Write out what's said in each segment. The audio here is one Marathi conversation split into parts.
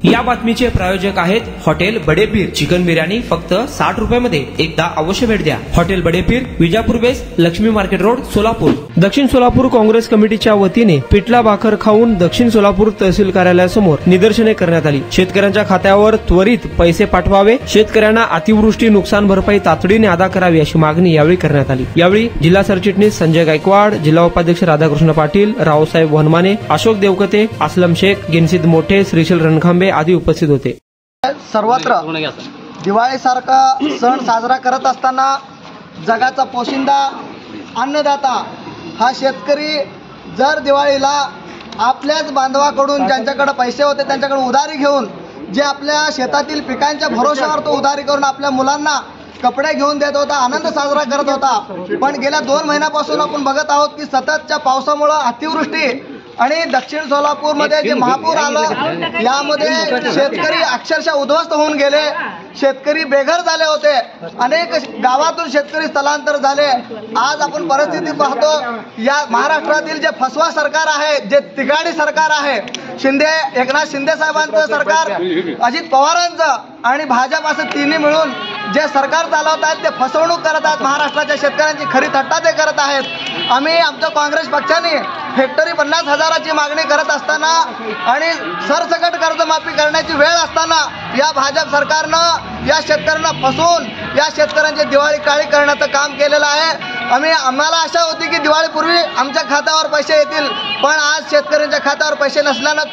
या बातमीचे प्रायोजक आहेत हॉटेल बडेपीर। चिकन बिर्याणी फक्त 60 रुपयामध्ये। एकदा अवश्य भेट द्या। Hotel Badepir, Vijapur west, Laxmi market road, Solapur. दक्षिण सोलापूर काँग्रेस कमिटीच्या वतीने पिठला भाकर खाऊन दक्षिण सोलापूर तहसील कार्यालयासमोर निदर्शने करण्यात आली। शेतकऱ्यांच्या खात्यावर त्वरित पैसे पाठवावे, शेतकऱ्यांना अतिवृष्टी नुकसान भरपाई तातडीने अदा करावी अशी मागणी यावेळी करण्यात आली। यावेळी जिल्हा सरचिटणीस संजय गायकवाड, जिल्हा उपाध्यक्ष राधाकृष्ण पाटील, रावसाहेब वनमाने, अशोक देवकते, असलम शेख, गिनसिद मोठे, श्रीशैल रणखांबे आदी उपस्थित होते। सर्वत्र दिवाळीसारखा सण साजरा करत असताना जगाचा पोशिंदा अन्नदाता हा शेतकरी जर दिवाळीला आपल्याच बांधवाकडून ज्यांच्याकडे पैसे होते त्यांच्याकडे उधारी घेऊन जे आपल्या शेतातील पिकांच्या भरोश्यावर तो उधारी करून आपल्या मुलांना कपडे घेऊन देत होता, आनंद साजरा करत होता। पण गेल्या 2 महिन्यापासून आपण बघत आहोत की सततच्या पावसामुळे अतिवृष्टी आणि दक्षिण सोलापूर मध्ये जे महापूर आलं यामध्ये शेतकरी अक्षरशः उद्ध्वस्त होऊन गेले, शेतकरी बेघर झाले होते, अनेक गावातून शेतकरी स्थलांतर झाले। आज आपण परिस्थिती पाहतो या महाराष्ट्रातील जे फसवा सरकार आहे, जे तिघाडी सरकार आहे, एकनाथ शिंदे साहेबांचं सरकार, अजित पवारांचं आणि भाजप असं तिन्ही मिळून जे सरकार चालवत आहेत ते फसवणूक करत आहेत। महाराष्ट्राच्या शेतकऱ्यांची खरी थट्टा ते करत आहेत। आम्ही आमच्या काँग्रेस पक्षाने हेक्टरी 50,000ची मागणी करत असताना आणि सरसकट कर्जमाफी करण्याची वेळ असताना या भाजप सरकारनं या शेतकऱ्यांना फसवून या शेतकऱ्यांची दिवाळी काळी करण्याचं काम केलेलं आहे। आम्हाला आशा होती की दिवाळीपूर्वी आमच्या खात्यावर पैसे येतील, पण आज शेतकऱ्यांच्या खात्यावर पैसे नसल्यानं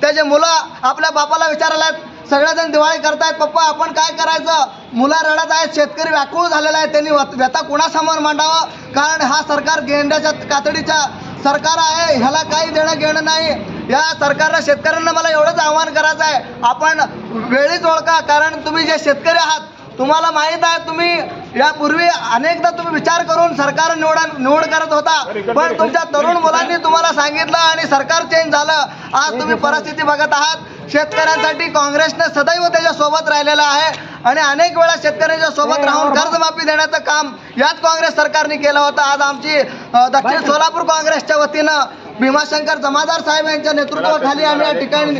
त्याचे मुलं आपल्या बापाला विचारायला सगळेजण दिवाळी करतायत, पप्पा आपण काय करायचं, मुलं रडत आहेत, शेतकरी व्याकुळ झालेला आहे, त्यांनी व्यथा कुणासमोर मांडावं, कारण हा सरकार गेंड्याच्या कातडीचा सरकार आहे, ह्याला काही देणं घेणं नाही। या सरकारला शेतकऱ्यांना मला एवढंच आवाहन करायचं आहे, आपण वेळीच ओळखा, कारण तुम्ही जे शेतकरी आहात तुम्हाला माहित आहे, तुम्ही यापूर्वी अनेकदा तुम्ही विचार करून सरकार निवड करत होता, पण तुमच्या तरुण मुलांनी तुम्हाला सांगितलं आणि सरकार चेंज झालं। आज तुम्ही परिस्थिती बघत आहात। शेतकऱ्यांसाठी काँग्रेसने सदैव त्याच्या सोबत राहिलेला आहे आणि अनेक वेळा शेतकऱ्यांच्या सोबत राहून कर्जमाफी देण्याचं काम याच काँग्रेस सरकारने केलं होतं। आज आमची दक्षिण सोलापूर काँग्रेसच्या वतीनं भीमाशंकर जमादार साहेब यांच्या नेतृत्वाखाली आम्ही या ठिकाणी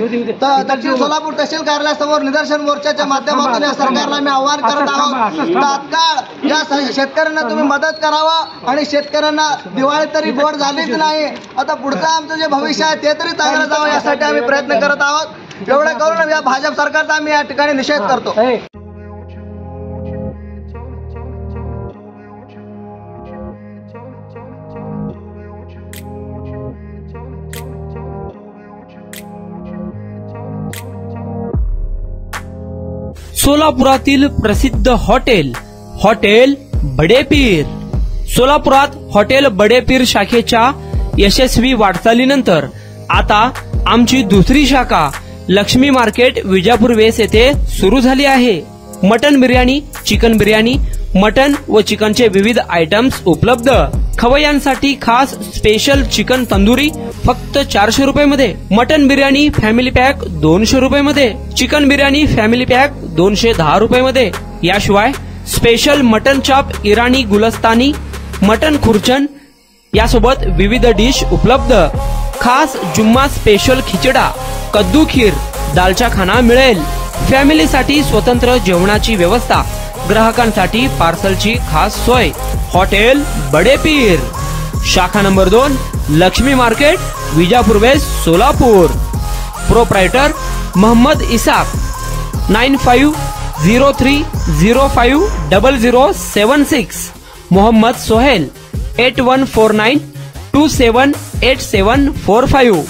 दक्षिण सोलापूर तहसील कार्यालयासमोर निदर्शन मोर्चाच्या माध्यमातून या सरकारला आम्ही आवाहन करत आहोत, तात्काळ या शेतकऱ्यांना तुम्ही मदत करावं आणि शेतकऱ्यांना दिवाळी तरी गोड झालीच नाही, आता पुढचं आमचं जे भविष्य आहे ते तरी चांगलं जावं यासाठी आम्ही प्रयत्न करत आहोत। एवढं करून या भाजप सरकारचा आम्ही या ठिकाणी निषेध करतो। सोलापुरातील प्रसिद्ध हॉटेल बडेपीर। सोलापुरात हॉटेल बडेपीर शाखेच्या यशस्वी वाटचालीनंतर आता आमची दुसरी शाखा लक्ष्मी मार्केट विजापूर वेस्ट येथे सुरू झाली आहे। Mutton biryani, chicken biryani, mutton व चिकनचे विविध आयटम्स उपलब्ध। खवय्यांसाठी खास स्पेशल चिकन तंदुरी फक्त 400 रुपयामध्ये, मटन बिर्याणी फॅमिली पॅक 200 रुपयामध्ये, चिकन बिर्याणी फॅमिली पॅक 210 रुपयामध्ये। याशिवाय स्पेशल मटन चॉप, इराणी गुलस्तानी, मटन खुर्चन यासोबत विविध डिश उपलब्ध। खास जुम्मा स्पेशल खिचडा, कद्दू खीर, दालचा खाना मिळेल। फॅमिलीसाठी स्वतंत्र जेवणाची व्यवस्था, ग्राहकांसाठी पार्सलची खास सोय। हॉटेल बडेपीर, शाखा number 2, Laxmi market, Vijapur west, Solapur. Proprietor Mohammad Isak, 9503050076। Mohammad Sohail, 8149278745।